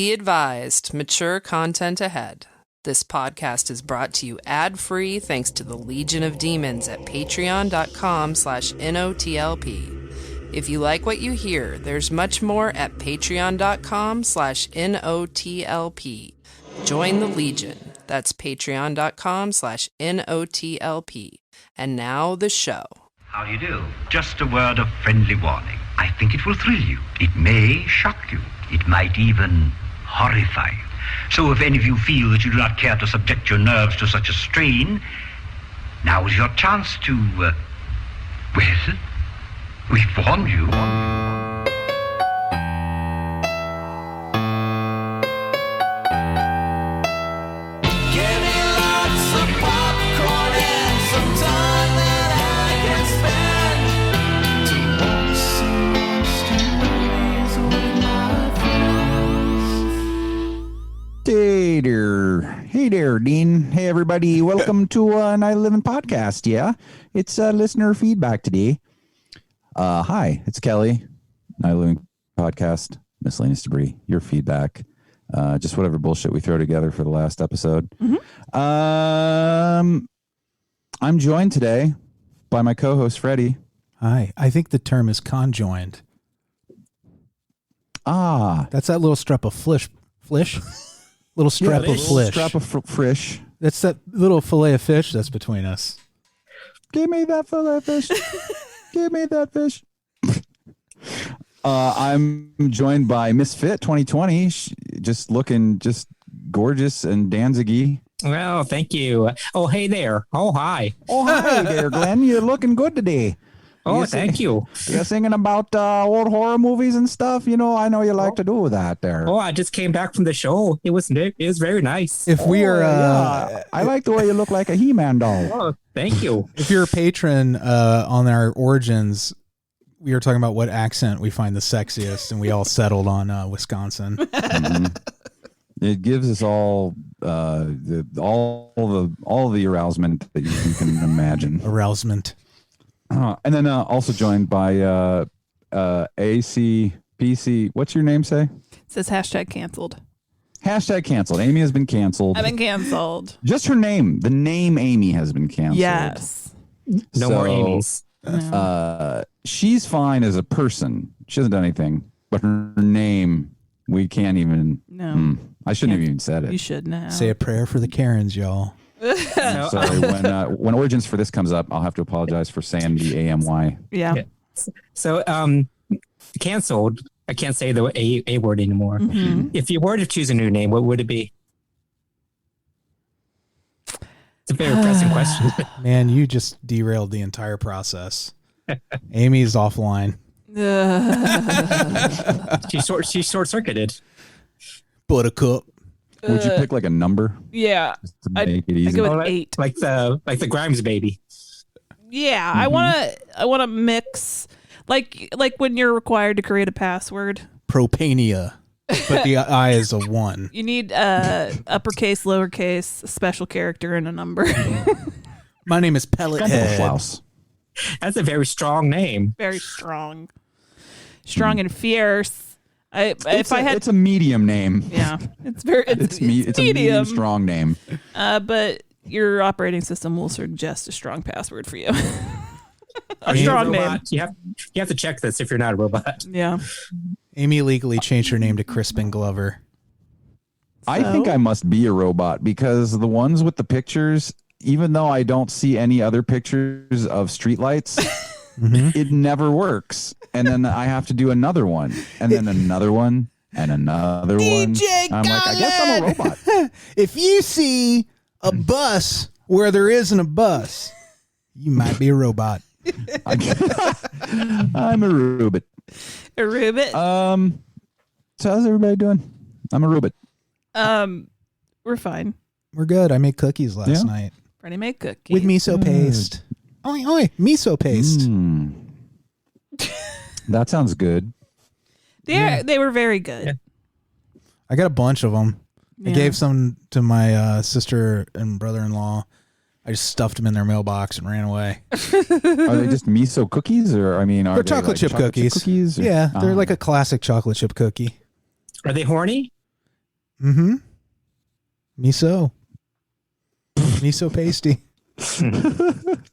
Be advised, mature content ahead. This podcast is brought to you ad-free thanks to the Legion of Demons at patreon.com/NOTLP. If you like what you hear, there's much more at patreon.com/NOTLP. Join the Legion. That's patreon.com/NOTLP. And now the show. How do you do? Just a word of friendly warning. I think it will thrill you. It may shock you. It might even horrify you. So if any of you feel that you do not care to subject your nerves to such a strain, now is your chance to, well, we've warned you. Hey there, Dean. Hey, everybody. Welcome to Night 11 podcast. Yeah, it's listener feedback today. Hi, it's Kelley. Night 11 podcast, miscellaneous debris. Your feedback, just whatever bullshit we throw together for the last episode. Mm-hmm. I'm joined today by my co-host Freddy. Hi. I think the term is conjoined. That's that little strap of flish. Little strap of flish. Strap of frish. That's that little fillet of fish that's between us. Give me that fillet of fish. Give me that fish. I'm joined by Misfit 2020. Just looking just gorgeous and Danzig-y. Well, thank you. Oh, hey there. Oh, hi. Oh, hi there, Glenn. You're looking good today. Oh, thank you. You're singing about old horror movies and stuff. You know, I know you like to do that there. Oh, I just came back from the show. It was very nice. If we are, I like the way you look like a He-Man doll. Oh, thank you. If you're a patron on our origins, we were talking about what accent we find the sexiest, and we all settled on Wisconsin. Mm-hmm. It gives us all the arousement that you can imagine. Arousement. And then also joined by ACPC. What's your name say? It says hashtag canceled. Hashtag canceled. Amy has been canceled. I've been canceled. Just her name. The name Amy has been canceled. Yes. No more Amy's. She's fine as a person. She hasn't done anything. But her name, we can't even. No. I shouldn't have even said it. You should now. Say a prayer for the Karens, y'all. Sorry, when origins for this comes up, I'll have to apologize for saying the AMY. Yeah. So, canceled. I can't say the A word anymore. Mm-hmm. If you were to choose a new name, what would it be? It's a very pressing question. Man, you just derailed the entire process. Amy's offline. She's short-circuited. Buttercup. Would you pick like a number? Yeah. To make it easy? I go with 8. Like the Grimes baby. Yeah, mm-hmm. I want to mix like when you're required to create a password. Propania. But the I is a 1. You need uppercase, lowercase, a special character, and a number. My name is Pellethead. That's a very strong name. Very strong. Strong and fierce. It's a medium name. Yeah, it's medium. A medium strong name. But your operating system will suggest a strong password for you. A strong name. You have to check this if you're not a robot. Yeah. Amy legally changed her name to Crispin Glover. I think I must be a robot because the ones with the pictures, even though I don't see any other pictures of streetlights, it never works. And then I have to do another one, and then another one, and another one. I'm like, I guess I'm a robot. If you see a bus where there isn't a bus, you might be a robot. I'm a Rubit. A Rubit? So how's everybody doing? I'm a Rubit. We're fine. We're good. I made cookies last night. Freddy made cookies. With miso paste. Oi, oi, miso paste. That sounds good. They were very good. Yeah. I got a bunch of them. Yeah. I gave some to my sister and brother-in-law. I just stuffed them in their mailbox and ran away. Are they just miso cookies, or they're chocolate chip cookies? Or? Yeah, they're like a classic chocolate chip cookie. Are they horny? Mm-hmm. Miso pasty.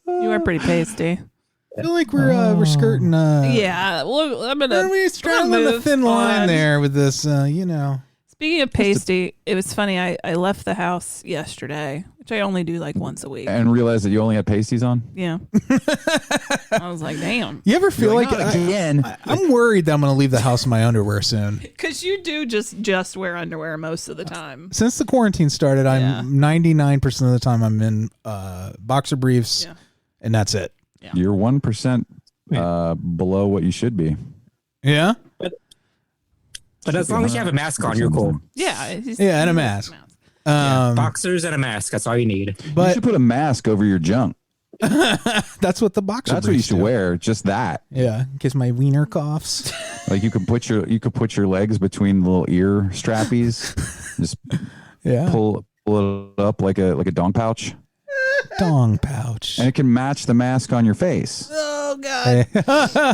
You are pretty pasty. I feel like we're skirting. Yeah, well, I'm gonna. We're straddling the thin line there with this. Speaking of pasty, it was funny. I left the house yesterday, which I only do like once a week, and realized that you only had pasties on. Yeah. I was like, damn. You ever feel like again? I'm worried that I'm going to leave the house in my underwear soon. Because you do just wear underwear most of the time. Since the quarantine started, I'm 99% of the time I'm in boxer briefs, and that's it. Yeah. You're 1% below what you should be. Yeah. But as long as you have a mask on, you're cool. Yeah. And a mask. Boxers and a mask. That's all you need. But you should put a mask over your junk. That's what the boxer. That's what you should wear. Just that. Yeah, in case my wiener coughs. Like you could put your legs between the little ear strappies. Just pull it up like a dong pouch. Dong pouch. And it can match the mask on your face. Oh God.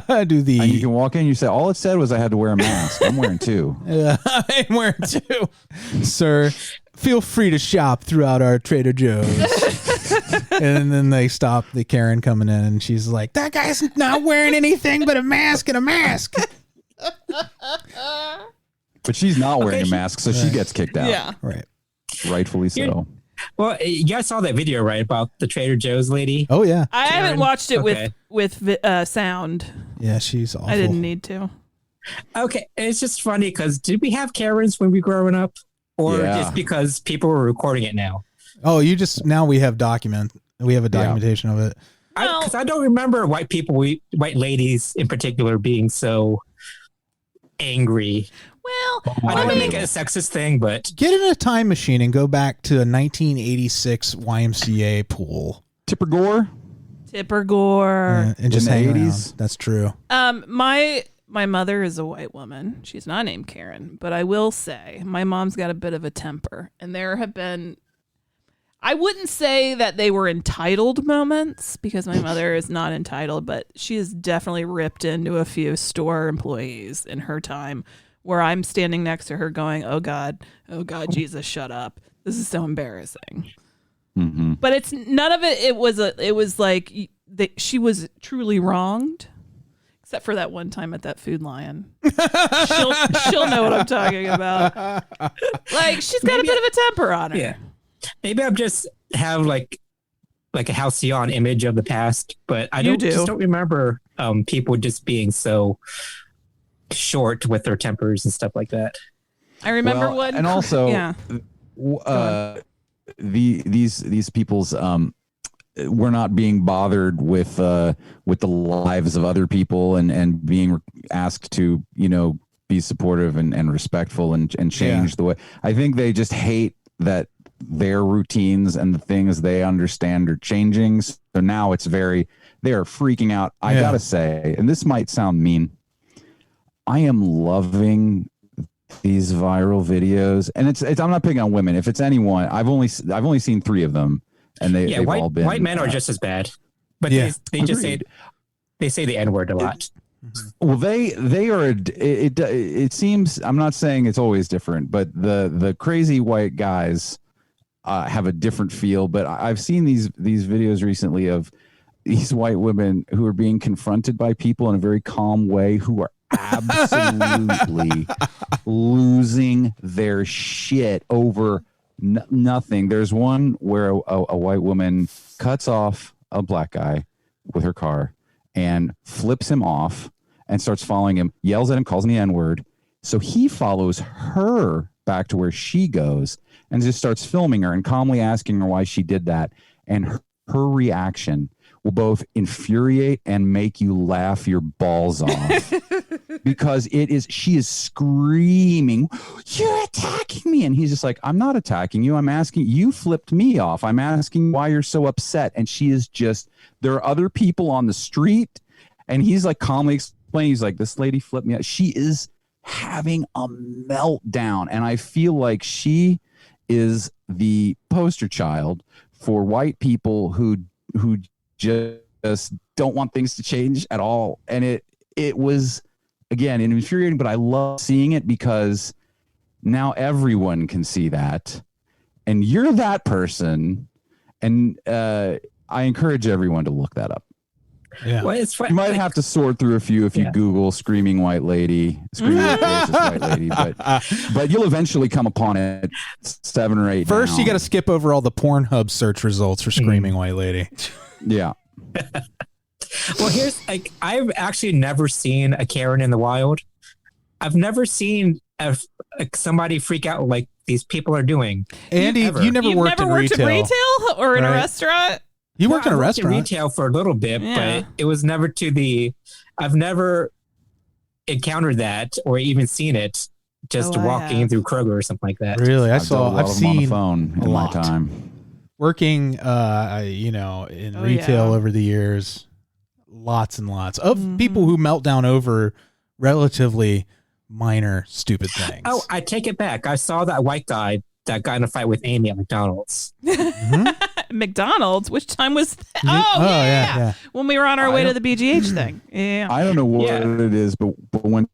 And you can walk in. You say all it said was I had to wear a mask. I'm wearing two. Yeah, I'm wearing two, sir. Feel free to shop throughout our Trader Joe's. And then they stop the Karen coming in, and she's like, "That guy's not wearing anything but a mask and a mask." But she's not wearing a mask, so she gets kicked out. Yeah, right. Rightfully so. Well, you guys saw that video, right, about the Trader Joe's lady? Oh yeah, I haven't watched it with sound. Yeah, she's awful. I didn't need to. Okay, it's just funny because did we have Karens when we were growing up, or just because people were recording it now? Oh, now we have We have a documentation of it. Because I don't remember white ladies in particular being so angry. Well, I don't make it a sexist thing, but get in a time machine and go back to a 1986 YMCA pool. Tipper Gore. And just hang around. That's true. My mother is a white woman. She's not named Karen, but I will say my mom's got a bit of a temper, and there have been. I wouldn't say that they were entitled moments because my mother is not entitled, but she has definitely ripped into a few store employees in her time where I'm standing next to her going, oh God, Jesus, shut up. This is so embarrassing. Mm-hmm. But it's none of it. It was like she was truly wronged. Except for that one time at that Food Lion. She'll know what I'm talking about. Like, she's got a bit of a temper on her. Yeah. Maybe I just have like a halcyon image of the past, but I just don't remember people just being so short with their tempers and stuff like that. I remember and also these people's we're not being bothered with the lives of other people and being asked to be supportive and respectful and change the way. I think they just hate that their routines and the things they understand are changing. So now they are freaking out. I gotta say, and this might sound mean, I am loving these viral videos, and it's I'm not picking on women. If it's anyone, I've only seen 3 of them, and they've all been white men are just as bad, but they just say the N-word a lot. Well, they are. It seems, I'm not saying it's always different, but the crazy white guys have a different feel. But I've seen these videos recently of these white women who are being confronted by people in a very calm way, who are absolutely losing their shit over nothing. There's one where a white woman cuts off a black guy with her car and flips him off and starts following him, yells at him, calls him the N-word. So he follows her back to where she goes and just starts filming her and calmly asking her why she did that. And her reaction will both infuriate and make you laugh your balls off. Because she is screaming, "You're attacking me!" And he's just like, "I'm not attacking you. I'm asking, you flipped me off. I'm asking why you're so upset." And she is just, there are other people on the street, and he's like calmly explaining, he's like, "This lady flipped me off." She is having a meltdown. And I feel like she is the poster child for white people who just don't want things to change at all. And it was, again, infuriating, but I love seeing it because Now everyone can see that. And you're that person. And I encourage everyone to look that up. Yeah. Well, it's fun. You might have to sort through a few if you Google screaming white lady, screaming racist white lady, but you'll eventually come upon it 7 or 8. First, you got to skip over all the Pornhub search results for screaming white lady. Yeah. Well, here's like, I've actually never seen a Karen in the wild. I've never seen somebody freak out like these people are doing. Andy, you never You've worked never in worked retail. in retail or in a restaurant? You worked in a I restaurant. in retail for a little bit, but it was never I've never encountered that or even seen it just walking through Kroger or something like that. Really? I've seen on the phone in lot. my time. Working, in retail over the years, lots and lots of people who melt down over relatively minor, stupid things. Oh, I take it back. I saw that white guy that got in a fight with Amy at McDonald's. McDonald's? Which time was that? Yeah. When we were on our way to the BGH thing. Yeah. I don't know what it is, but when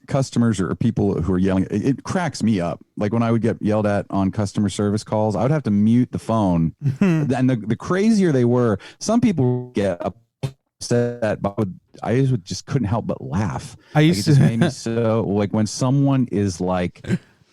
customers or people who are yelling, it cracks me up. Like when I would get yelled at on customer service calls, I would have to mute the phone. And the crazier they were, some people would get upset, but I just couldn't help but laugh. It just made me so, like when someone is like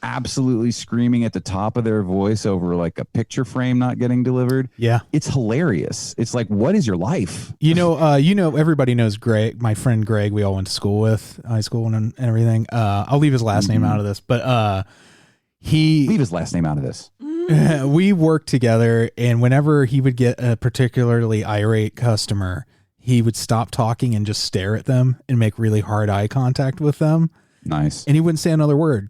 absolutely screaming at the top of their voice over like a picture frame not getting delivered. Yeah. It's hilarious. It's like, what is your life? Everybody knows Greg, my friend Greg, we all went to school with, high school and everything. I'll leave his last name out of this, but leave his last name out of this. We worked together, and whenever he would get a particularly irate customer, he would stop talking and just stare at them and make really hard eye contact with them. Nice. And he wouldn't say another word.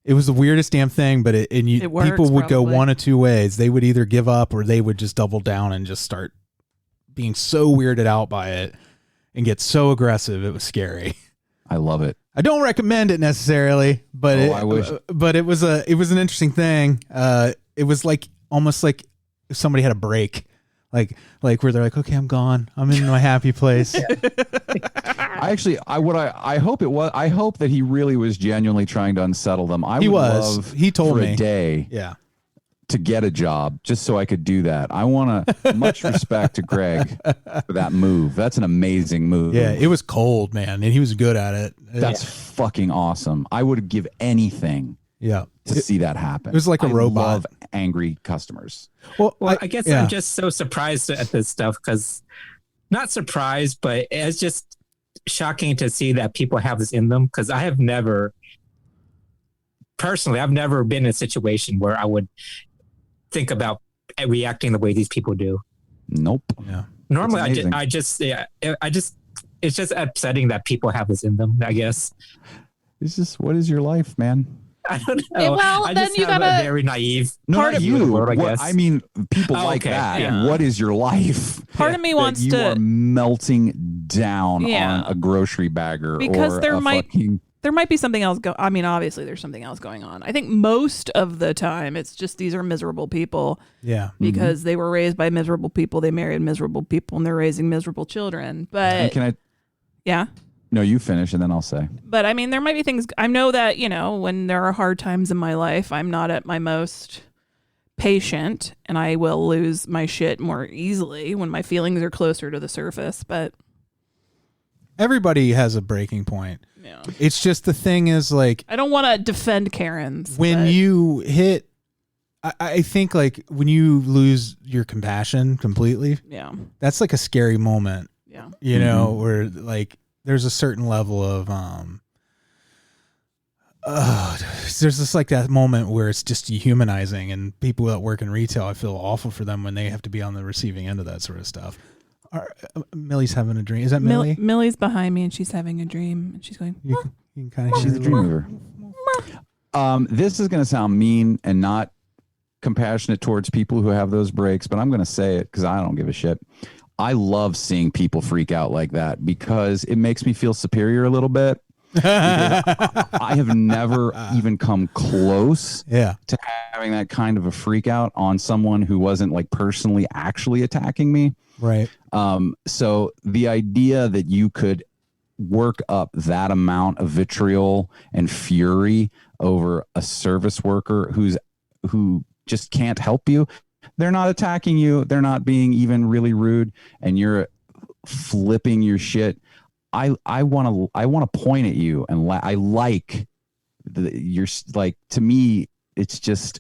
It was the weirdest damn thing, but people would go one of two ways. They would either give up or they would just double down and just start being so weirded out by it and get so aggressive. It was scary. I love it. I don't recommend it necessarily, but I wish. But it was an interesting thing. It was like almost like if somebody had a break, like where they're like, okay, I'm gone. I'm in my happy place. I hope that he really was genuinely trying to unsettle them. He told me a day. Yeah. To get a job just so I could do that. I want much respect to Greg for that move. That's an amazing move. Yeah, it was cold, man, and he was good at it. That's fucking awesome. I would give anything to see that happen. It was like a robot. I love angry customers. Well, I guess I'm just so surprised at this stuff because not surprised, but it's just shocking to see that people have this in them because I've never been in a situation where I would think about reacting the way these people do. Nope. Yeah. Normally, it's just upsetting that people have this in them, I guess. It's just, what is your life, man? I don't know. Well, then you got a very naive part of you. World, I guess. I mean, people like that. Yeah. What is your life? Part of me wants you are melting down on a grocery bagger because or there might be something else obviously there's something else going on. I think most of the time it's just these are miserable people. Yeah. Because they were raised by miserable people, they married miserable people, and they're raising miserable children. But Yeah. No, you finish and then I'll say. But I mean, there might be things. I know that, when there are hard times in my life, I'm not at my most patient and I will lose my shit more easily when my feelings are closer to the surface. But everybody has a breaking point. Yeah. It's just the thing is like, I don't want to defend Karens. You hit, I think like when you lose your compassion completely. Yeah. That's like a scary moment. Yeah. Where like, there's a certain level of there's just like that moment where it's just dehumanizing, and people that work in retail, I feel awful for them when they have to be on the receiving end of that sort of stuff. Millie's having a dream. Is that Millie? Millie's behind me and she's having a dream and she's going. You can kind of she's a dream mover. This is going to sound mean and not compassionate towards people who have those breaks, but I'm going to say it because I don't give a shit. I love seeing people freak out like that because it makes me feel superior a little bit. I have never even come close to having that kind of a freak out on someone who wasn't like personally actually attacking me. Right. So the idea that you could work up that amount of vitriol and fury over a service worker who just can't help you. They're not attacking you. They're not being even really rude, and you're flipping your shit. I want to point at you, and you're like, to me, it's just.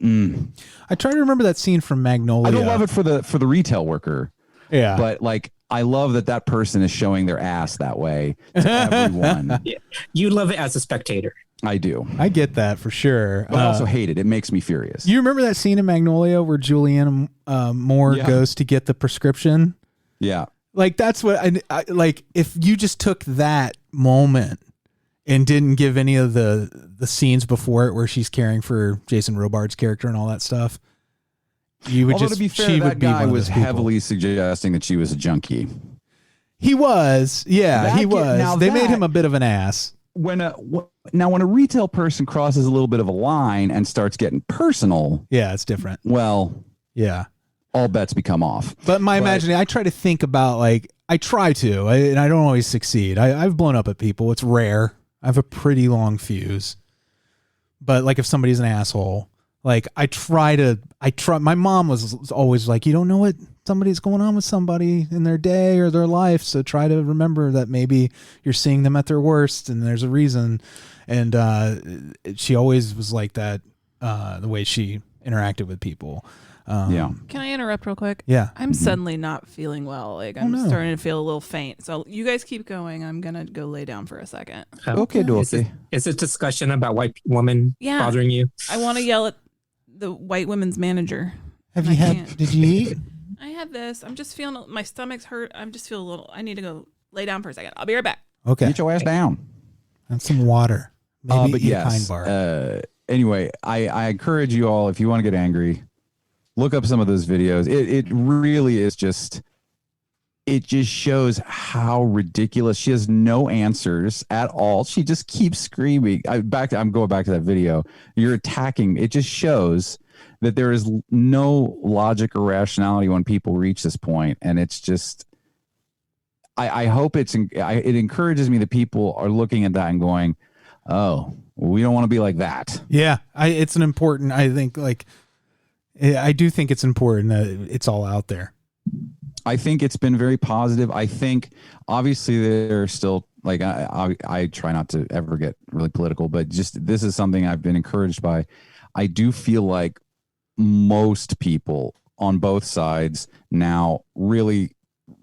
I try to remember that scene from Magnolia. I don't love it for the retail worker. Yeah, but like, I love that person is showing their ass that way to everyone. Yeah. You love it as a spectator. I do. I get that for sure. But I also hate it. It makes me furious. You remember that scene in Magnolia where Julianne Moore goes to get the prescription? Yeah. Like, that's what I like. If you just took that moment and didn't give any of the scenes before it where she's caring for Jason Robards' character and all that stuff, you would. Although, to be fair, that guy was heavily suggesting that she was a junkie. He was. Yeah, he was. They made him a bit of an ass. When a retail person crosses a little bit of a line and starts getting personal, yeah, it's different. Well, yeah, all bets become off. But imagining, I try to think about, like, I try to, and I don't always succeed. I've blown up at people. It's rare. I have a pretty long fuse. But like, if somebody's an asshole, like, I try. My mom was always like, you don't know what somebody's going on with somebody in their day or their life, so try to remember that maybe you're seeing them at their worst and there's a reason. And she always was like that, the way she interacted with people. Yeah. Can I interrupt real quick? Yeah. I'm suddenly not feeling well. Like, I'm starting to feel a little faint. So you guys keep going. I'm gonna go lay down for a second. Okay, Dorothy. Is this discussion about white woman bothering you? I want to yell at the white women's manager. Did you eat? I had this. I'm just feeling, my stomach's hurt. I'm just feeling a little, I need to go lay down for a second. I'll be right back. Okay. Get your ass down. And some water. Maybe but eat yes, a pine bar. Anyway, I encourage you all, if you want to get angry, look up some of those videos. It really is just, it just shows how ridiculous. She has no answers at all. She just keeps screaming. I'm going back to that video. You're attacking. It just shows that there is no logic or rationality when people reach this point. And it's just, I hope it encourages me that people are looking at that and going, oh, we don't want to be like that. Yeah. It's an important, I think, like, I do think it's important that it's all out there. I think it's been very positive. I think obviously there are still, like, I try not to ever get really political, but just, this is something I've been encouraged by. I do feel like most people on both sides now really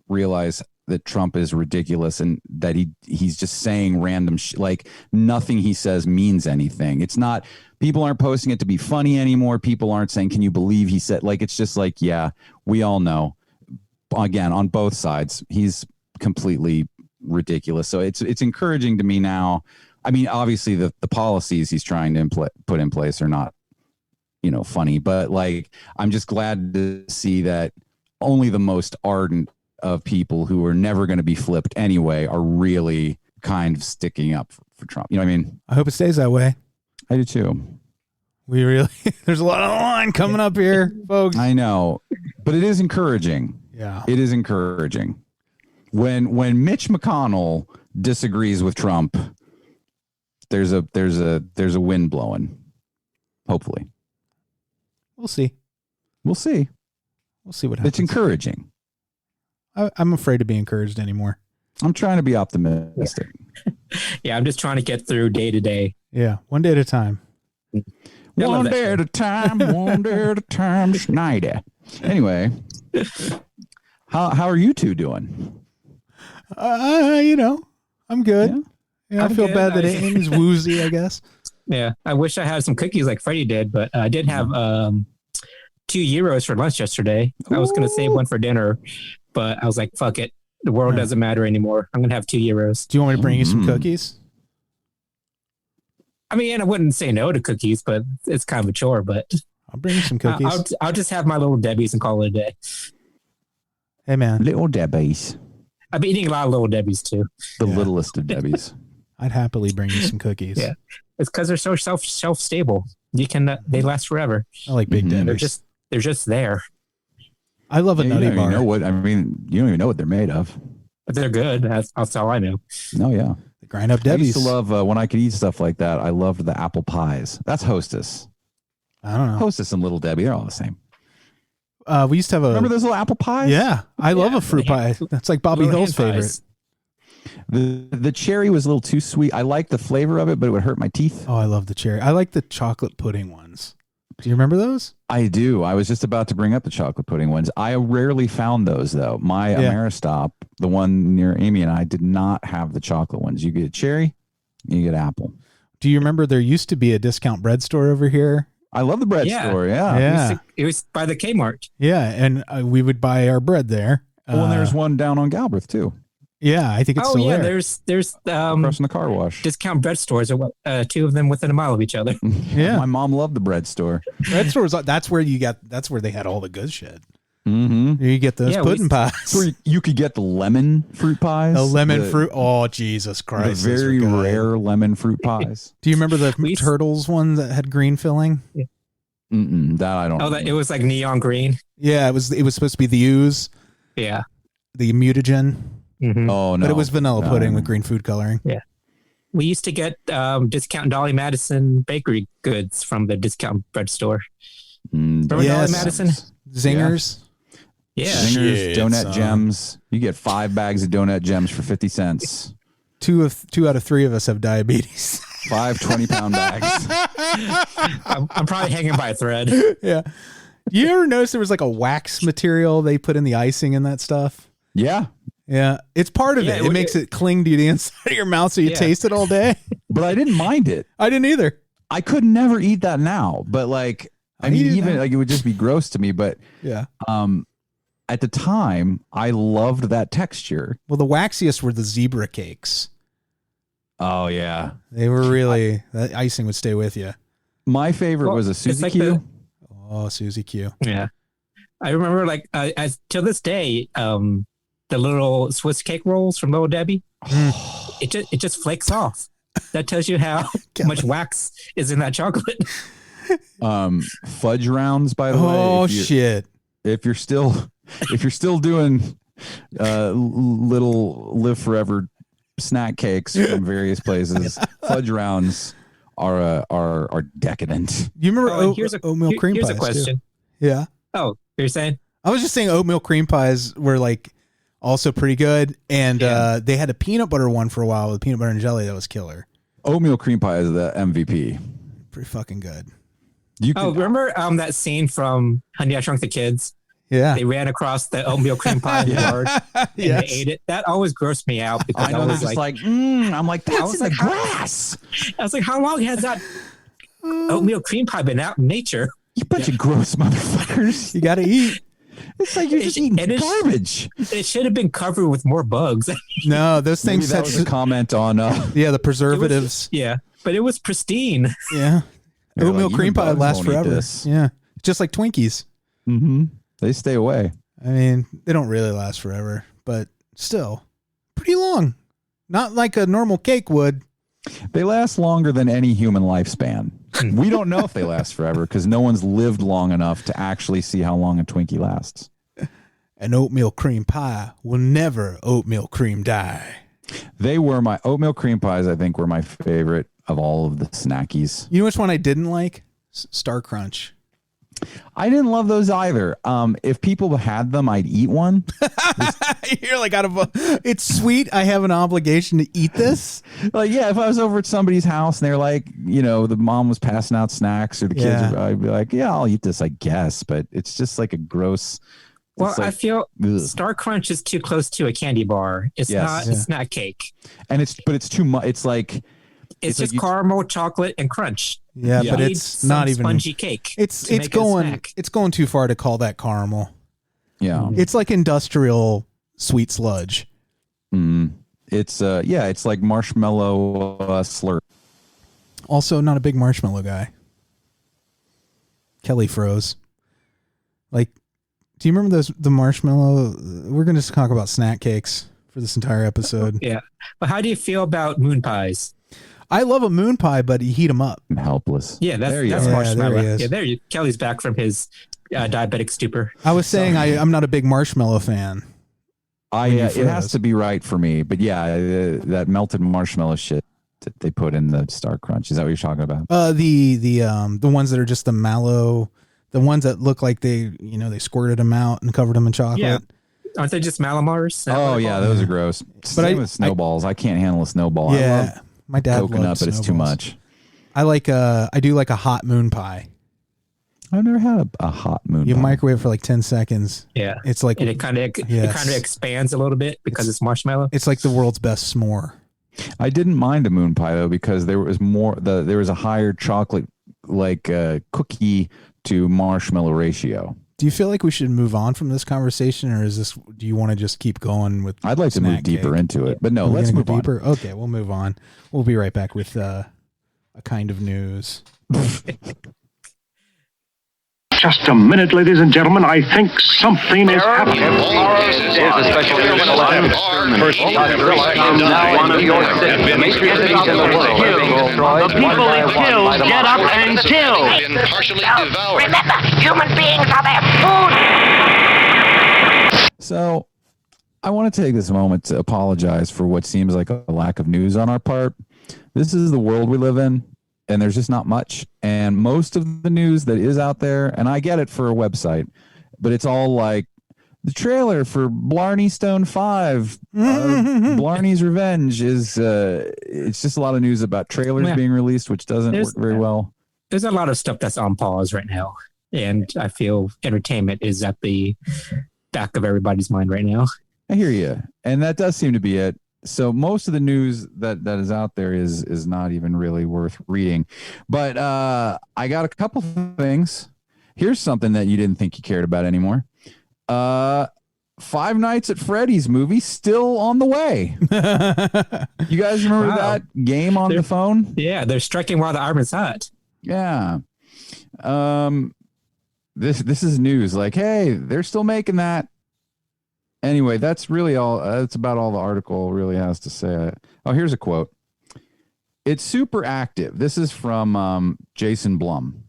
realize that Trump is ridiculous and that he's just saying random like, nothing he says means anything. It's not, people aren't posting it to be funny anymore. People aren't saying, can you believe he said, like, it's just like, yeah, we all know, again, on both sides, he's completely ridiculous. So it's encouraging to me now. I mean, obviously the policies he's trying to put in place are not, funny, but like, I'm just glad to see that only the most ardent of people who are never going to be flipped anyway are really kind of sticking up for Trump. You know what I mean? I hope it stays that way. I do too. We really, there's a lot of line coming up here, folks. I know, but it is encouraging. Yeah. It is encouraging. When Mitch McConnell disagrees with Trump, there's a wind blowing. Hopefully. We'll see. We'll see. We'll see what happens. It's encouraging. I'm afraid to be encouraged anymore. I'm trying to be optimistic. Yeah, I'm just trying to get through day to day. Yeah, one day at a time. One day at a time, Schneider. Anyway, how are you two doing? I'm good. Yeah, I feel good. bad that Amy's woozy, I guess. Yeah, I wish I had some cookies like Freddy did, but I did have €2 for lunch yesterday. I was going to save one for dinner, but I was like, fuck it. The world doesn't matter anymore. I'm going to have €2. Do you want me to bring you some cookies? I mean, I wouldn't say no to cookies, but it's kind of a chore, but I'll bring you some cookies. I'll just have my little Debbie's and call it a day. Hey, man. Little Debbie's. I've been eating a lot of little Debbie's too. The littlest of Debbie's. I'd happily bring you some cookies. Yeah. It's because they're so shelf stable. You can they last forever. I like Big Debbie's. They're just there. I love a nutty bar. You don't even know what they're made of. But they're good. That's all I know. Oh, yeah. The grind up Debbie's. I used to love when I could eat stuff like that. I loved the apple pies. That's Hostess. I don't know. Hostess and Little Debbie, they're all the same. We used to have Remember those little apple pies? Yeah, I love a fruit pie. That's like Bobby Hill's favorite. The cherry was a little too sweet. I liked the flavor of it, but it would hurt my teeth. Oh, I love the cherry. I like the chocolate pudding ones. Do you remember those? I do. I was just about to bring up the chocolate pudding ones. I rarely found those, though. My Ameristop, the one near Amy and I, did not have the chocolate ones. You get cherry, you get apple. Do you remember there used to be a discount bread store over here? I love the bread store, Yeah. It was by the Kmart. Yeah, and we would buy our bread there. Well, there's one down on Galbraith, too. Yeah, I think it's still there. There's across from the car wash. Discount bread stores, two of them within a mile of each other. Yeah. My mom loved the bread store. Bread stores, that's where they had all the good shit. Mm-hmm. You get those pudding pies. Where you could get the lemon fruit pies. The lemon fruit. Oh, Jesus Christ. The very rare lemon fruit pies. Do you remember the Turtles one that had green filling? Yeah. That I don't know. It was like neon green. Yeah, it was supposed to be the ooze. Yeah. The mutagen. Mm-hmm. Oh, no. But it was vanilla pudding with green food coloring. Yeah. We used to get discount Dolly Madison bakery goods from the discount bread store. Remember Dolly Madison? Zingers. Yeah. Zingers, donut gems. You get 5 bags of donut gems for 50 cents. 2 out of 3 of us have diabetes. 5 20-pound bags. I'm probably hanging by a thread. Yeah. You ever notice there was like a wax material they put in the icing and that stuff? Yeah. Yeah. It's part of it. It makes it cling to the inside of your mouth so you taste it all day. But I didn't mind it. I didn't either. I could never eat that now. But like, I mean, even like it would just be gross to me. But yeah. At the time, I loved that texture. Well, the waxiest were the zebra cakes. Oh, yeah. They were really, that icing would stay with you. My favorite was a Suzy Q. Oh, Suzy Q. Yeah. I remember like, as till this day, the little Swiss cake rolls from Little Debbie, it just flakes off. That tells you how much wax is in that chocolate. Fudge rounds, by the way. Oh, shit. If you're still doing little Live Forever snack cakes from various places, fudge rounds are decadent. You remember oatmeal cream pies? Here's a question. Too. Yeah. Oh, you're saying? I was just saying oatmeal cream pies were like also pretty good, and they had a peanut butter one for a while with peanut butter and jelly that was killer. Oatmeal cream pie is the MVP. Pretty fucking good. Remember that scene from Honey, I Shrunk the Kids? Yeah. They ran across the oatmeal cream pie in the yard and they ate it. That always grossed me out because I was just like, I'm like, that's in the grass. I was like, how long has that oatmeal cream pie been out in nature? You bunch of gross motherfuckers. You got to eat. It's like you're just eating garbage. It should have been covered with more bugs. No, those things. Maybe that was a comment on. The preservatives. But it was pristine. Yeah. They're oatmeal like, cream pie lasts forever. Yeah. Just like Twinkies. Mm-hmm. They stay away. I mean, they don't really last forever, but still pretty long. Not like a normal cake would. They last longer than any human lifespan. We don't know if they last forever because no one's lived long enough to actually see how long a Twinkie lasts. An oatmeal cream pie will never oatmeal cream die. They were my oatmeal cream pies, I think, were my favorite of all of the snackies. You know which one I didn't like? Star Crunch. I didn't love those either. If people had them, I'd eat one. You're like, it's sweet. I have an obligation to eat this. Like, yeah, if I was over at somebody's house and they're like, the mom was passing out snacks or the kids, I'd be like, yeah, I'll eat this, I guess. But it's just like a gross. Well, I feel Star Crunch is too close to a candy bar. It's not a snack cake. And it's too much. It's like, it's just like caramel, chocolate, and crunch. Yeah, but it's not even spongy cake. It's going too far to call that caramel. Yeah, it's like industrial sweet sludge. It's it's like marshmallow slurp. Also, not a big marshmallow guy. Kelley froze. Like, do you remember the marshmallow? We're going to talk about snack cakes for this entire episode. Yeah, but how do you feel about moon pies? I love a moon pie, but you heat them up. I'm helpless. Yeah, that's marshmallow. There you Kelley's back from his diabetic stupor. I was saying I'm not a big marshmallow fan. It has to be right for me. But yeah, that melted marshmallow shit that they put in the Star Crunch. Is that what you're talking about? The ones that are just the mallow, the ones that look like they squirted them out and covered them in chocolate. Yeah. Aren't they just Malamars? Oh yeah, those are gross. Same with snowballs. I can't handle a snowball. Yeah, I love my dad coconut, but it's too much. I do like a hot moon pie. I've never had a hot moon pie. You microwave for like 10 seconds. Yeah. It's like, and it kind of expands a little bit because it's marshmallow. It's like the world's best s'more. I didn't mind a moon pie though, because there was there was a higher chocolate cookie to marshmallow ratio. Do you feel like we should move on from this conversation, or do you want to just keep going with? I'd like to move deeper into it, but no, let's move deeper. Okay, we'll move on. We'll be right back with a kind of news. Just a minute, ladies and gentlemen. I think something is happening. The people it kills get up and kill. Remember, human beings are their food. So, I want to take this moment to apologize for what seems like a lack of news on our part. This is the world we live in. And there's just not much. And most of the news that is out there, and I get it for a website, but it's all like the trailer for Blarney Stone 5, Blarney's Revenge is, it's just a lot of news about trailers being released, which doesn't work very well. There's a lot of stuff that's on pause right now. And I feel entertainment is at the back of everybody's mind right now. I hear you. And that does seem to be it. So most of the news that is out there is not even really worth reading. But I got a couple things. Here's something that you didn't think you cared about anymore. Five Nights at Freddy's movie still on the way. You guys remember that game on the phone? Yeah, they're striking while the iron's hot. Yeah. This is news. Like, hey, they're still making that. Anyway, that's really all. That's about all the article really has to say. Oh, here's a quote. It's super active. This is from Jason Blum.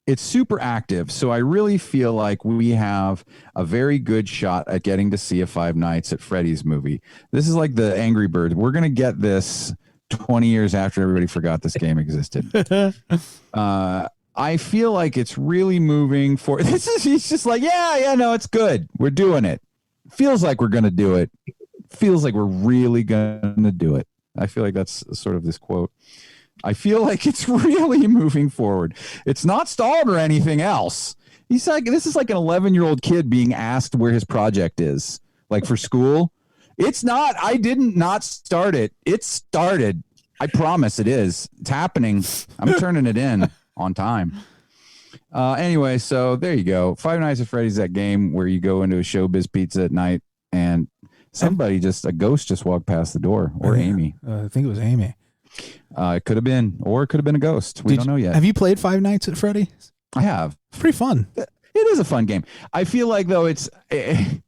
It's super active, so I really feel like we have a very good shot at getting to see a Five Nights at Freddy's movie. This is like the Angry Birds. We're going to get this 20 years after everybody forgot this game existed. I feel like it's really moving for he's just like, no, it's good. We're doing it. Feels like we're going to do it. Feels like we're really going to do it. I feel like that's sort of this quote. I feel like it's really moving forward. It's not stalled or anything else. He's like, this is like an 11-year-old kid being asked where his project is, like for school. It's not. I didn't not start it. It started. I promise it is. It's happening. I'm turning it in on time. Anyway, so there you go. Five Nights at Freddy's, that game where you go into a Showbiz Pizza at night and a ghost just walked past the door, or Amy. I think it was Amy. It could have been, or it could have been a ghost. We don't know yet. Have you played Five Nights at Freddy's? I have. It's pretty fun. It is a fun game. I feel like though it's a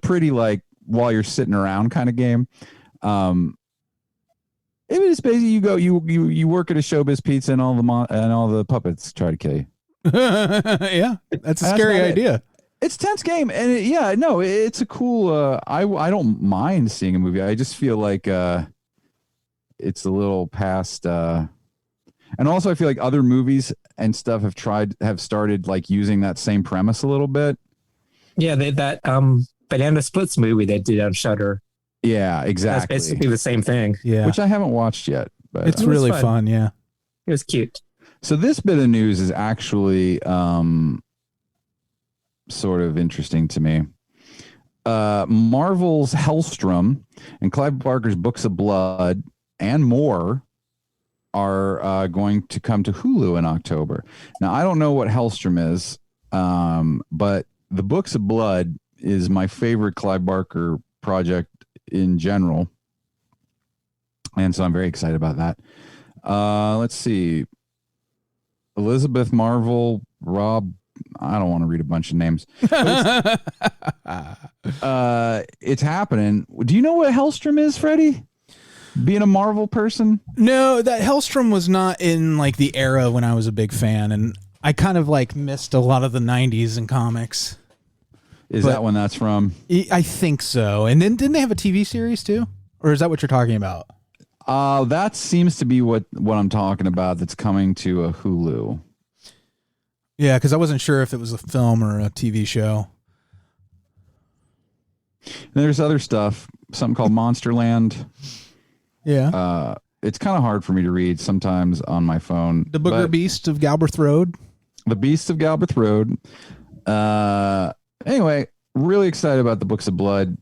pretty like while you're sitting around kind of game. It is basically you work at a Showbiz Pizza and all the puppets try to kill you. Yeah, that's a scary idea. It's a tense game, and it's a cool. I don't mind seeing a movie. I just feel like it's a little past. And also, I feel like other movies and stuff have started like using that same premise a little bit. Yeah, that Banana Splits movie they did on Shudder. Yeah, exactly. That's basically the same thing. Yeah, which I haven't watched yet, but it's really fun. Yeah, it was cute. So this bit of news is actually sort of interesting to me. Marvel's Hellstrom and Clive Barker's Books of Blood and more are going to come to Hulu in October. Now, I don't know what Hellstrom is, but the Books of Blood is my favorite Clive Barker project in general. And so I'm very excited about that. Let's see. Elizabeth Marvel, Rob, I don't want to read a bunch of names. It's happening. Do you know what Hellstrom is, Freddie? Being a Marvel person? No, that Hellstrom was not in like the era when I was a big fan, and I kind of like missed a lot of the 90s in comics. Is that when that's from? I think so. And then didn't they have a TV series too? Or is that what you're talking about? That seems to be what I'm talking about. That's coming to a Hulu. Yeah, because I wasn't sure if it was a film or a TV show. And there's other stuff, something called Monsterland. Yeah. It's kind of hard for me to read sometimes on my phone. The Booger Beast of Galbraith Road. The Beast of Galbraith Road. Anyway, really excited about the Books of Blood.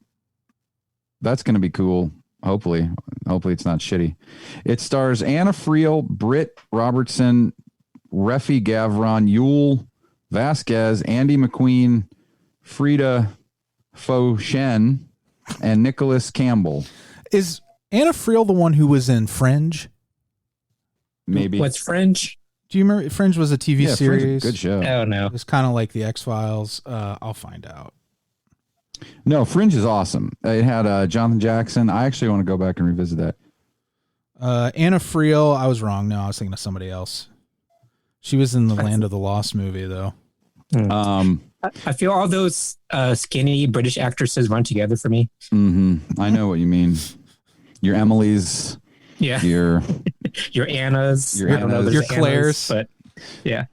That's going to be cool. Hopefully it's not shitty. It stars Anna Friel, Britt Robertson, Refi Gavron, Yul Vasquez, Andy McQueen, Frida Faux-Shen, and Nicholas Campbell. Is Anna Friel the one who was in Fringe? Maybe. What's Fringe? Do you remember? Fringe was a TV series. Good show. Oh, no. It was kind of like the X-Files. I'll find out. No, Fringe is awesome. It had Jonathan Jackson. I actually want to go back and revisit that. Anna Friel, I was wrong. No, I was thinking of somebody else. She was in the Land of the Lost movie, though. I feel all those skinny British actresses run together for me. Mm-hmm. I know what you mean. Your Emily's. Yeah. Your Anna's. Your Claire's. But yeah.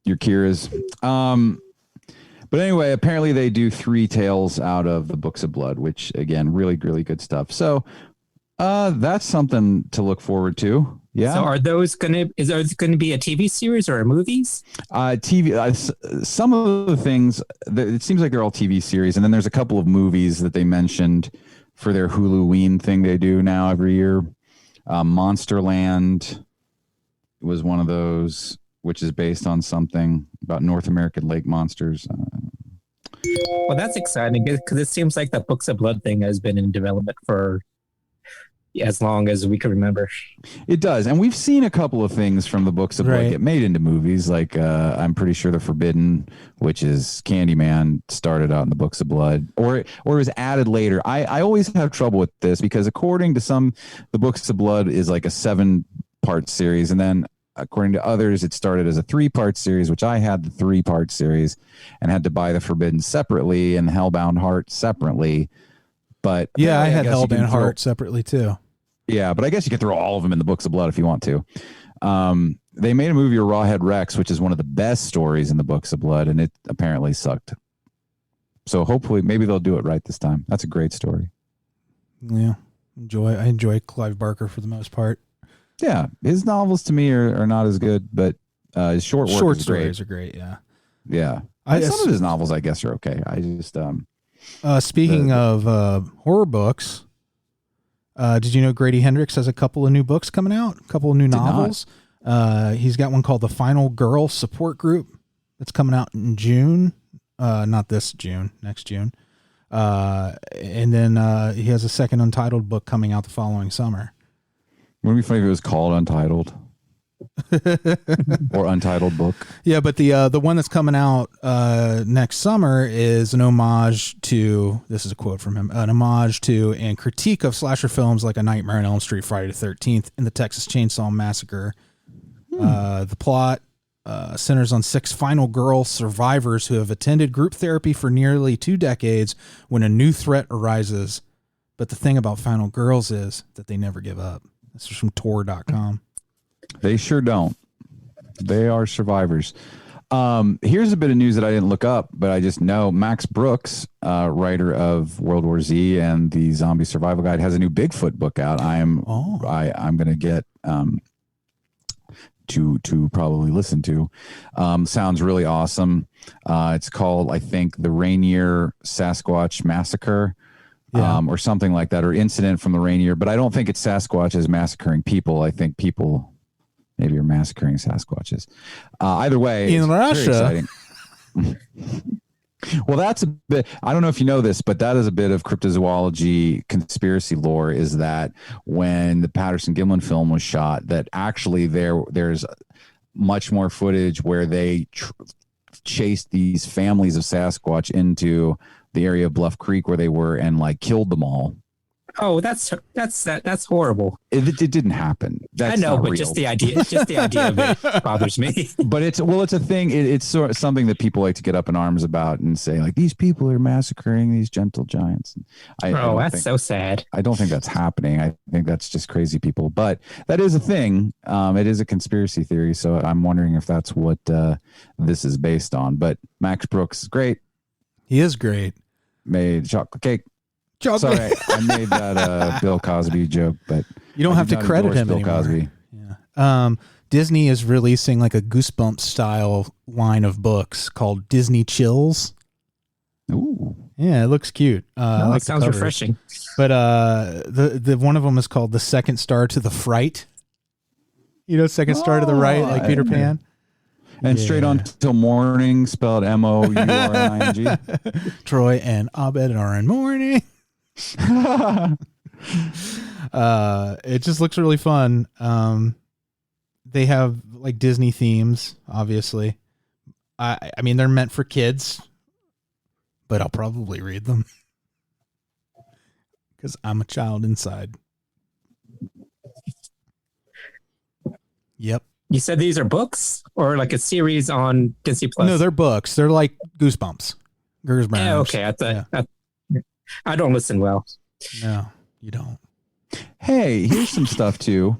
Your Kira's. But anyway, apparently they do 3 tales out of the Books of Blood, which again, really, really good stuff. So that's something to look forward to. Yeah. So are those going to be a TV series or a movies? TV. Some of the things, it seems like they're all TV series. And then there's a couple of movies that they mentioned for their Huluween thing they do now every year. Monsterland was one of those, which is based on something about North American lake monsters. Well, that's exciting because it seems like the Books of Blood thing has been in development for as long as we can remember. It does. And we've seen a couple of things from the Books of Blood get made into movies. Like I'm pretty sure The Forbidden, which is Candyman, started out in the Books of Blood or was added later. I always have trouble with this because according to some, the Books of Blood is like a 7-part series. And then according to others, it started as a 3-part series, which I had the 3-part series and had to buy The Forbidden separately and Hellbound Heart separately. But yeah, I had Hellbound Heart separately too. Yeah, but I guess you can throw all of them in the Books of Blood if you want to. They made a movie of Rawhead Rex, which is one of the best stories in the Books of Blood, and it apparently sucked. So hopefully, maybe they'll do it right this time. That's a great story. Yeah, I enjoy Clive Barker for the most part. Yeah, his novels to me are not as good, but his short stories are great. Yeah, yeah. Some of his novels, I guess, are okay. I just speaking of horror books. Did you know Grady Hendrix has a couple of new books coming out? A couple of new novels. He's got one called The Final Girl Support Group that's coming out in June. Not this June, next June. And then he has a second Untitled book coming out the following summer. Wouldn't it be funny if it was called Untitled? Or Untitled book. Yeah, but the one that's coming out next summer is an homage to, this is a quote from him, an homage to and critique of slasher films like A Nightmare on Elm Street, Friday the 13th, and the Texas Chainsaw Massacre. The plot centers on 6 final girl survivors who have attended group therapy for nearly 2 decades when a new threat arises. But the thing about final girls is that they never give up. This is from Tor.com. They sure don't. They are survivors. Here's a bit of news that I didn't look up, but I just know Max Brooks, writer of World War Z and the Zombie Survival Guide, has a new Bigfoot book out. I'm going to get to probably listen to. Sounds really awesome. It's called, I think, the Rainier Sasquatch Massacre. Or something like that, or Incident from the Rainier. But I don't think it's Sasquatches massacring people. I think people maybe are massacring Sasquatches. Either way, in Russia. Very exciting. Well, that's a bit, I don't know if you know this, but that is a bit of cryptozoology conspiracy lore, is that when the Patterson-Gimlin film was shot, that actually there's much more footage where they chased these families of Sasquatch into the area of Bluff Creek where they were and like killed them all. Oh, that's horrible. It didn't happen. That's I know, but real. just the idea of it bothers me. But it's a thing. It's sort of something that people like to get up in arms about and say, like, these people are massacring these gentle giants. That's so sad. I don't think that's happening. I think that's just crazy people. But that is a thing. It is a conspiracy theory. So I'm wondering if that's what this is based on. But Max Brooks is great. He is great. Made chocolate cake. Sorry, I made that Bill Cosby joke, but you don't have to credit him anymore. Cosby. Yeah. Disney is releasing like a Goosebumps style line of books called Disney Chills. Ooh, yeah, it looks cute. It sounds refreshing. But the one of them is called The Second Star to the Fright. Second Star to the Right, like Peter Pan. And Straight On Till Morning, spelled Mourning. Troy and Abed are in mourning. It just looks really fun. They have like Disney themes, obviously. I mean, they're meant for kids, but I'll probably read them because I'm a child inside. Yep. You said these are books or like a series on Disney Plus? No, they're books. They're like Goosebumps. Yeah, okay. I don't listen well. No, you don't. Hey, here's some stuff too.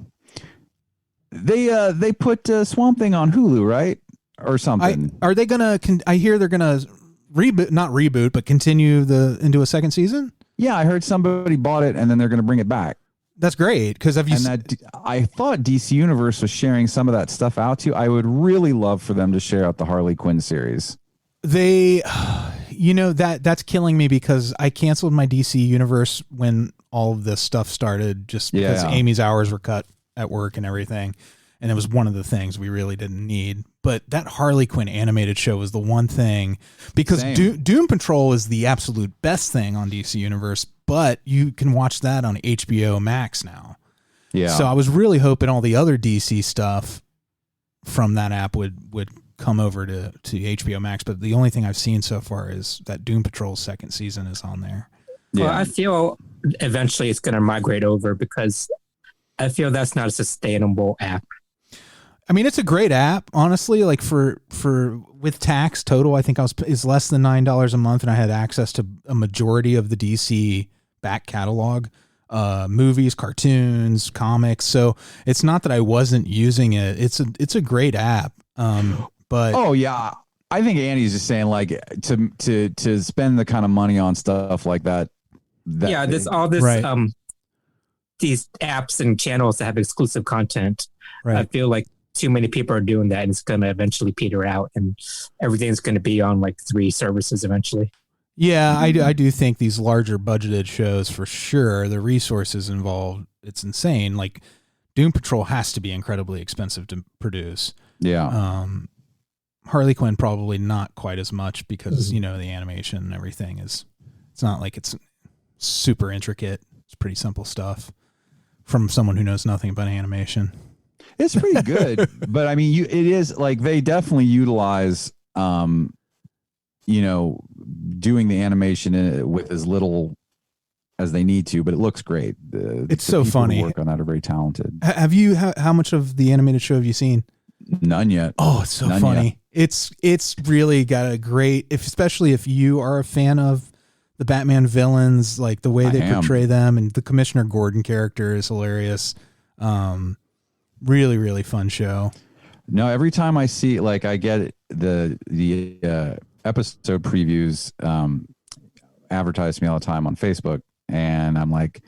They put Swamp Thing on Hulu, right? Or something. Are they gonna? I hear they're gonna not reboot, but continue into a second season. Yeah, I heard somebody bought it and then they're gonna bring it back. That's great because I thought DC Universe was sharing some of that stuff out too. I would really love for them to share out the Harley Quinn series. They, that's killing me because I canceled my DC Universe when all of this stuff started, just because Amy's hours were cut at work and everything, and it was one of the things we really didn't need. But that Harley Quinn animated show was the one thing, because Doom Patrol is the absolute best thing on DC Universe. But you can watch that on HBO Max now. Yeah. So I was really hoping all the other DC stuff from that app would come over to HBO Max. But the only thing I've seen so far is that Doom Patrol second season is on there. Yeah. Well, I feel eventually it's going to migrate over because I feel that's not a sustainable app. I mean, it's a great app, honestly. Like for with tax total, I think is less than $9 a month, and I had access to a majority of the DC back catalog, movies, cartoons, comics. So it's not that I wasn't using it. It's a great app. But I think Andy's just saying like to spend the kind of money on stuff like that. There's all this right. These apps and channels that have exclusive content. Right. I feel like too many people are doing that, and it's going to eventually peter out, and everything's going to be on like 3 services eventually. Yeah, I do think these larger budgeted shows, for sure, the resources involved, it's insane. Like Doom Patrol has to be incredibly expensive to produce. Yeah. Harley Quinn probably not quite as much because, the animation and everything it's not like it's super intricate. It's pretty simple stuff from someone who knows nothing about animation. It's pretty good, but I mean, it is like they definitely utilize, doing the animation with as little as they need to, but it looks great. It's so funny. Who work on that are very talented. How much of the animated show have you seen? None yet. Oh, it's so funny. Yet. It's really got a great, especially if you are a fan of the Batman villains, like the way they portray them, and the Commissioner Gordon character is hilarious. Really, really fun show. No, every time I see, like, I get the episode previews advertised to me all the time on Facebook, and I'm like,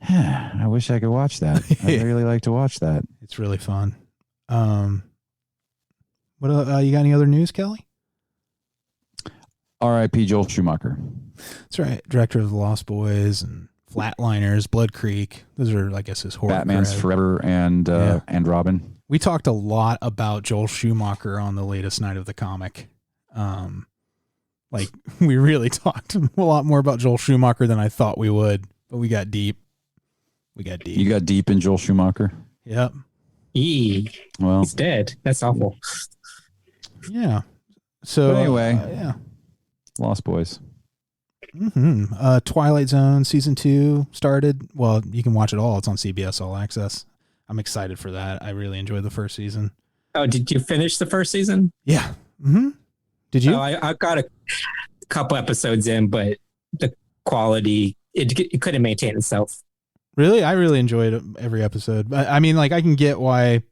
I wish I could watch that. I'd really like to watch that. It's really fun. What you got? Any other news, Kelley? R.I.P. Joel Schumacher. That's right, director of The Lost Boys and Flatliners, Blood Creek. Those are, I guess, his horror. Batman's Forever and Robin. We talked a lot about Joel Schumacher on the latest Night of the Comic. We really talked a lot more about Joel Schumacher than I thought we would, but we got deep. You got deep in Joel Schumacher? Yep. Well, he's dead. That's awful. Yeah. So but anyway, Lost Boys. Twilight Zone season 2 started. Well, you can watch it all. It's on CBS All Access. I'm excited for that. I really enjoyed the first season. Oh, did you finish the first season? Yeah. Did you? Oh, I got a couple episodes in, but the quality, it couldn't maintain itself. Really? I really enjoyed every episode. I mean, like, I can get why.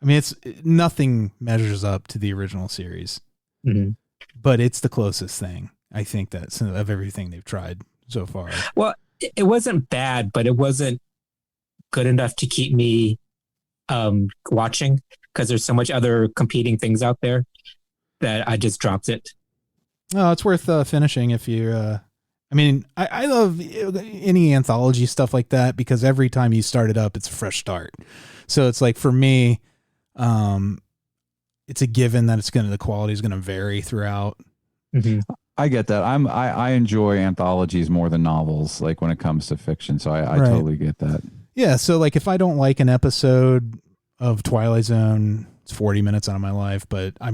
I mean, it's nothing measures up to the original series, but it's the closest thing, I think, that's of everything they've tried so far. Well, it wasn't bad, but it wasn't good enough to keep me watching, because there's so much other competing things out there that I just dropped it. Oh, it's worth finishing if you. I mean, I love any anthology stuff like that, because every time you start it up, it's a fresh start. So it's like, for me, it's a given that the quality is going to vary throughout. I get that. I enjoy anthologies more than novels, like when it comes to fiction. So I totally get that. Yeah. So like, if I don't like an episode of Twilight Zone, it's 40 minutes out of my life, but I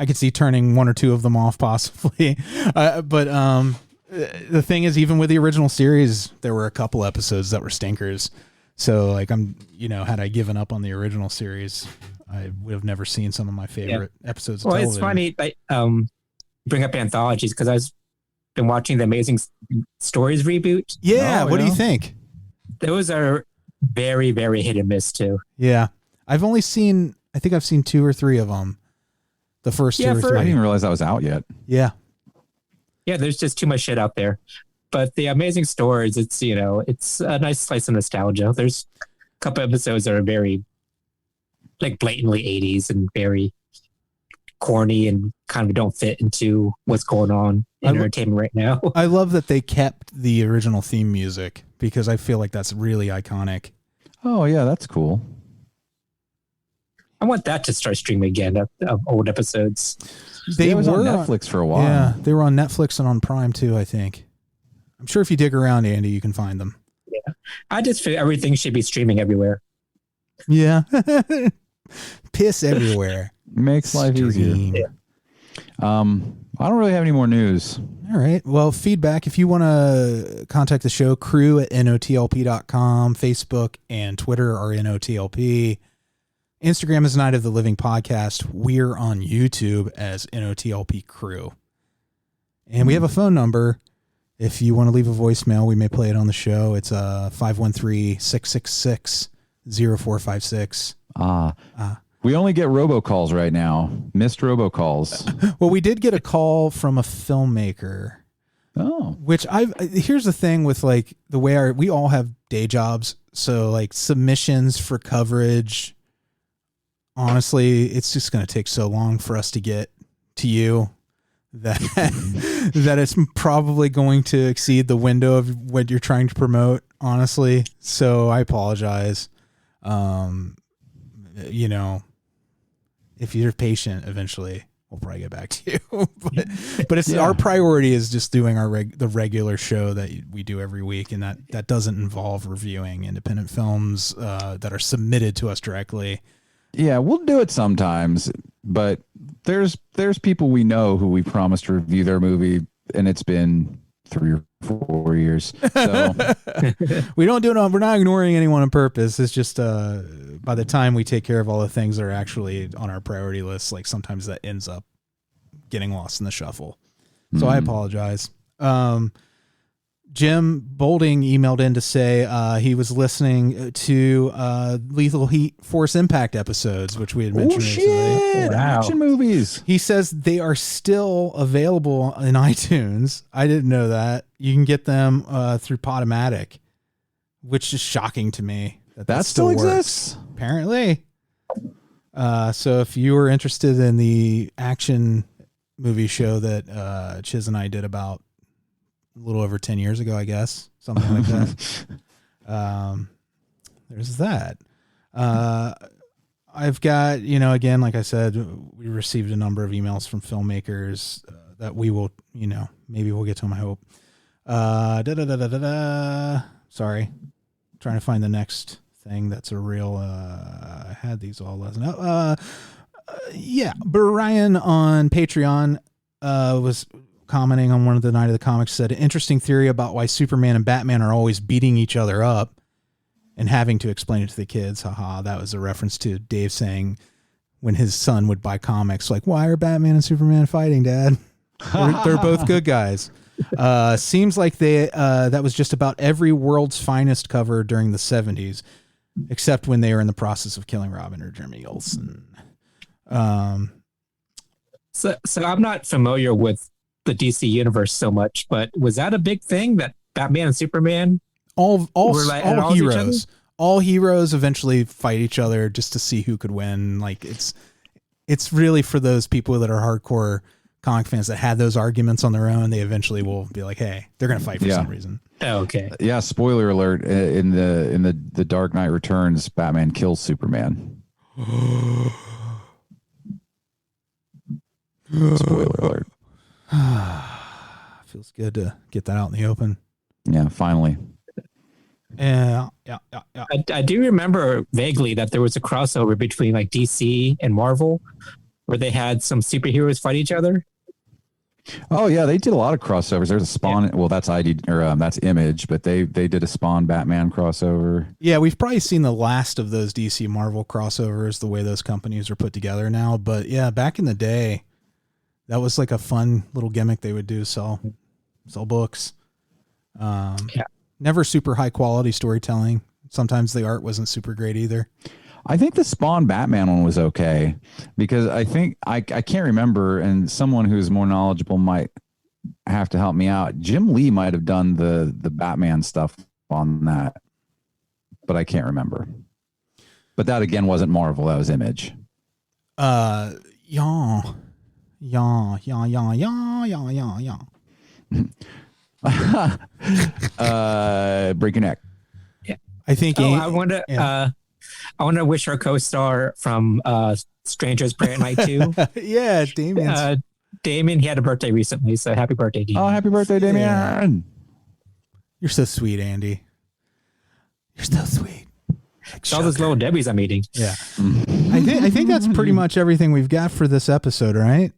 could see turning one or two of them off possibly. But the thing is, even with the original series, there were a couple episodes that were stinkers. So like, had I given up on the original series, I would have never seen some of my favorite episodes of television. It's funny, like, bring up anthologies, because I've been watching the Amazing Stories reboot. Yeah. What do you think? Those are very, very hit and miss too. Yeah. I think I've seen 2 or 3 of them. The first 2 or 3. I didn't even realize that was out yet. Yeah. Yeah, there's just too much shit out there. But the Amazing Stories, it's a nice slice of nostalgia. There's a couple episodes that are very, like, blatantly 80s and very corny and kind of don't fit into what's going on in entertainment right now. I love that they kept the original theme music, because I feel like that's really iconic. Oh yeah, that's cool. I want that to start streaming again of old episodes. They were on Netflix for a while. Yeah, they were on Netflix and on Prime too, I think. I'm sure if you dig around, Andy, you can find them. Yeah, I just feel everything should be streaming everywhere. Yeah. Piss everywhere. Makes life easier. Yeah. I don't really have any more news. All right. Well, feedback, if you want to contact the show, crew@notlp.com, Facebook and Twitter are NOTLP. Instagram is Night of the Living Podcast. We're on YouTube as NOTLP Crew. And we have a phone number. If you want to leave a voicemail, we may play it on the show. It's 513-666-0456. We only get robocalls right now. Missed robocalls. Well, we did get a call from a filmmaker. Oh. Which here's the thing with, like, the way we all have day jobs. So, like, submissions for coverage, honestly, it's just going to take so long for us to get to you that that it's probably going to exceed the window of what you're trying to promote, honestly. So I apologize. If you're patient, eventually we'll probably get back to you. but it's our priority is just doing the regular show that we do every week, and that doesn't involve reviewing independent films that are submitted to us directly. Yeah, we'll do it sometimes, but there's people we know who we promised to review their movie, and it's been 3 or 4 years. So we don't do it. We're not ignoring anyone on purpose. It's just by the time we take care of all the things that are actually on our priority list, like, sometimes that ends up getting lost in the shuffle. So I apologize. Jim Bolding emailed in to say he was listening to Lethal Heat Force Impact episodes, which we had mentioned recently. Wow. Action movies. He says they are still available in iTunes. I didn't know that. You can get them through Podomatic, which is shocking to me. That still works, exists? apparently. So if you were interested in the action movie show that Chiz and I did about a little over 10 years ago, I guess, something like that. There's that. I've got, again, like I said, we received a number of emails from filmmakers that we will, maybe we'll get to them, I hope. Sorry. Trying to find the next thing that's a real, I had these all last night. Brian on Patreon was commenting on one of the Night of the Comics, said, interesting theory about why Superman and Batman are always beating each other up and having to explain it to the kids. Haha, that was a reference to Dave saying when his son would buy comics, like, why are Batman and Superman fighting, Dad? They're both good guys. Seems like that was just about every World's Finest cover during the 70s, except when they were in the process of killing Robin or Jeremy Olsen. So I'm not familiar with the DC universe so much, but was that a big thing that Batman and Superman all heroes? All heroes eventually fight each other just to see who could win. Like it's really for those people that are hardcore comic fans that had those arguments on their own. They eventually will be like, hey, they're going to fight for some reason. Oh, okay. Yeah. Spoiler alert. In the Dark Knight Returns, Batman kills Superman. Spoiler alert. Feels good to get that out in the open. Yeah, finally. Yeah. I do remember vaguely that there was a crossover between like DC and Marvel where they had some superheroes fight each other. Oh yeah, they did a lot of crossovers. There's a Spawn. Yeah. Well, that's that's Image, but they did a Spawn Batman crossover. Yeah, we've probably seen the last of those DC Marvel crossovers, the way those companies are put together now. But yeah, back in the day, that was like a fun little gimmick they would do. Sell books. Never super high quality storytelling. Sometimes the art wasn't super great either. I think the Spawn Batman one was okay because I think I can't remember, and someone who's more knowledgeable might have to help me out. Jim Lee might have done the Batman stuff on that, but I can't remember. But that again wasn't Marvel; that was Image. Yeah. Break your neck. Yeah, I think. I want to wish our co-star from Stranger's Prayer at Night too. Yeah, Damien. Damien, he had a birthday recently, so happy birthday, Damien. Oh, happy birthday, Damien! Yeah. You're so sweet, Andy. You're so sweet. Like all those little Debbies I'm eating. Yeah, I think that's pretty much everything we've got for this episode, right?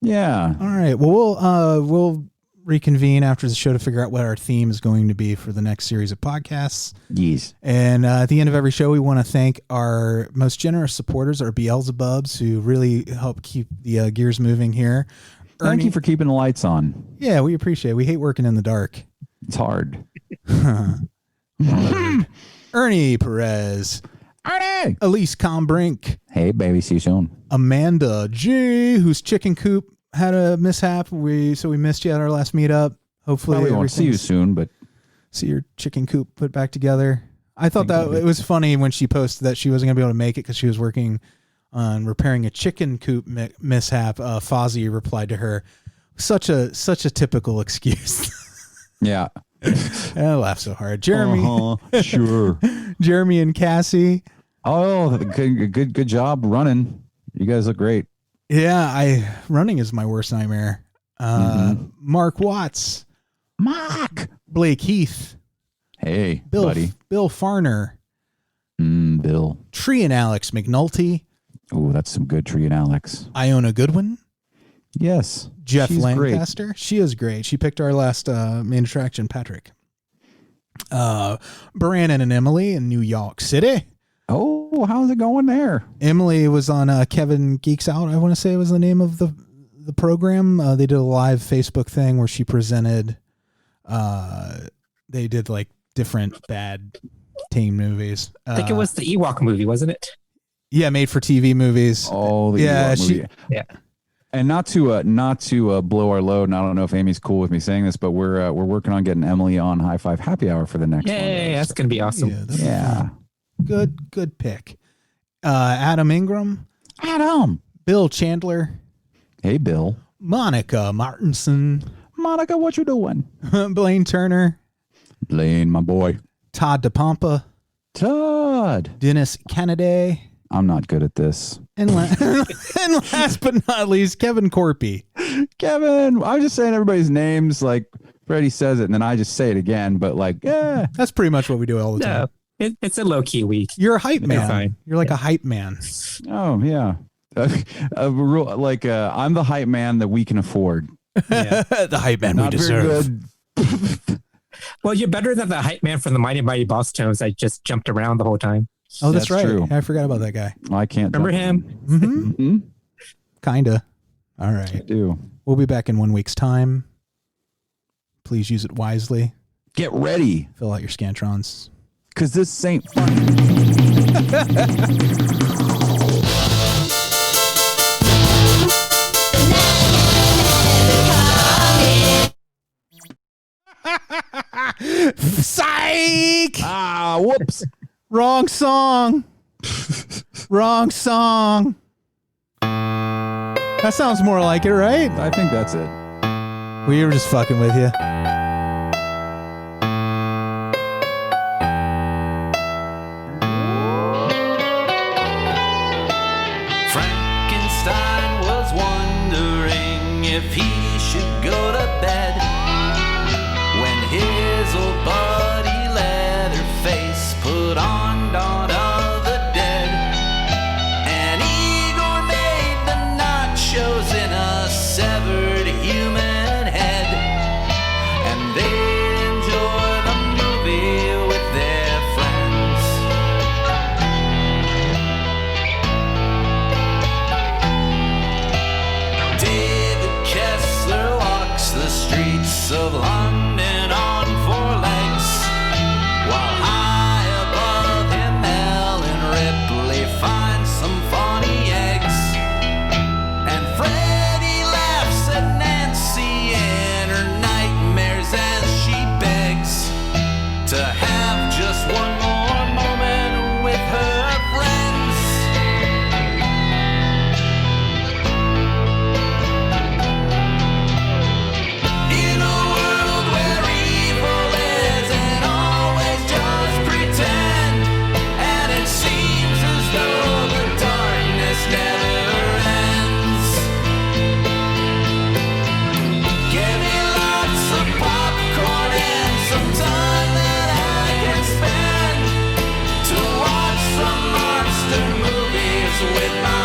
Yeah. All right. Well, we'll reconvene after the show to figure out what our theme is going to be for the next series of podcasts. Yes. And at the end of every show, we want to thank our most generous supporters, our Beelzebubs, who really help keep the gears moving here. Thank you for keeping the lights on. Yeah, we appreciate it. We hate working in the dark. It's hard. Ernie Perez. Ernie. Alise Kombrinck. Hey, baby. See you soon. Amanda G, whose chicken coop had a mishap. So we missed you at our last meetup. Hopefully we won't see you soon, but see your chicken coop put back together. I thought that it was funny when she posted that she wasn't going to be able to make it because she was working on repairing a chicken coop mishap. Fozzie replied to her, such a typical excuse. Yeah. I laughed so hard. Jeremy. Sure. Jeremy and Cassie. Oh, good job running. You guys look great. Yeah, running is my worst nightmare. Mark Watts. Mark. Blake Heath. Hey, Bill, buddy. Bill Farner. Bill. Tree and Alex McNulty. Oh, that's some good Tree and Alex. Iona Goodwin. Yes. Jeff She's Lancaster. Great. She is great. She picked our last main attraction, Patrick. Branan and Emily in New York City. Oh, how's it going there? Emily was on Kevin Geeks Out, I want to say was the name of the program. They did a live Facebook thing where she presented. They did like different bad teen movies. I think it was the Ewok movie, wasn't it? Yeah, made for TV movies. Oh, the Ewok movie. Yeah. And not to blow our load, and I don't know if Amy's cool with me saying this, but we're working on getting Emily on High Five Happy Hour for the next one. Yeah, that's gonna be awesome. Yeah. Good pick. Adam Ingram. Adam. Bill Chandler. Hey, Bill. Monica Martinson. Monica, what you doing? Blayne Turner. Blayne, my boy. Todd Pompa. Todd. Dennis Cannaday. I'm not good at this. And last but not least, Kevin Korpi. Kevin. I'm just saying everybody's names like Freddy says it, and then I just say it again. But like, yeah, that's pretty much what we do all the time. It's a low key week. You're a hype man. Fine. You're like a hype man. Oh yeah, I'm the hype man that we can afford. The hype man we deserve. Well, you're better than the hype man from the Mighty Mighty Boss Tones. I just jumped around the whole time. Oh, that's right. True. I forgot about that guy. I can't remember him. Mm-hmm. Kinda. All right. I do. We'll be back in 1 week's time. Please use it wisely. Get ready. Fill out your Scantrons. Because this ain't fun. Psych! Whoops. Wrong song. Wrong song. That sounds more like it, right? I think that's it. We were just fucking with you. Frankenstein was wondering if he should go to bed when his old buddy Leatherface put on Dawn of the Dead. And Igor made the nachos in a severed human head, and they enjoy the movie with their friends. David Kessler walks the streets of London on four legs, while high above him Ellen Ripley finds some funny eggs. And Freddy laughs at Nancy in her nightmares as she begs to have just one more moment with her friends. In a world where evil isn't always just pretend, and it seems as though the darkness never ends. Give me lots of popcorn and some time that I can spend to watch some monster movies with my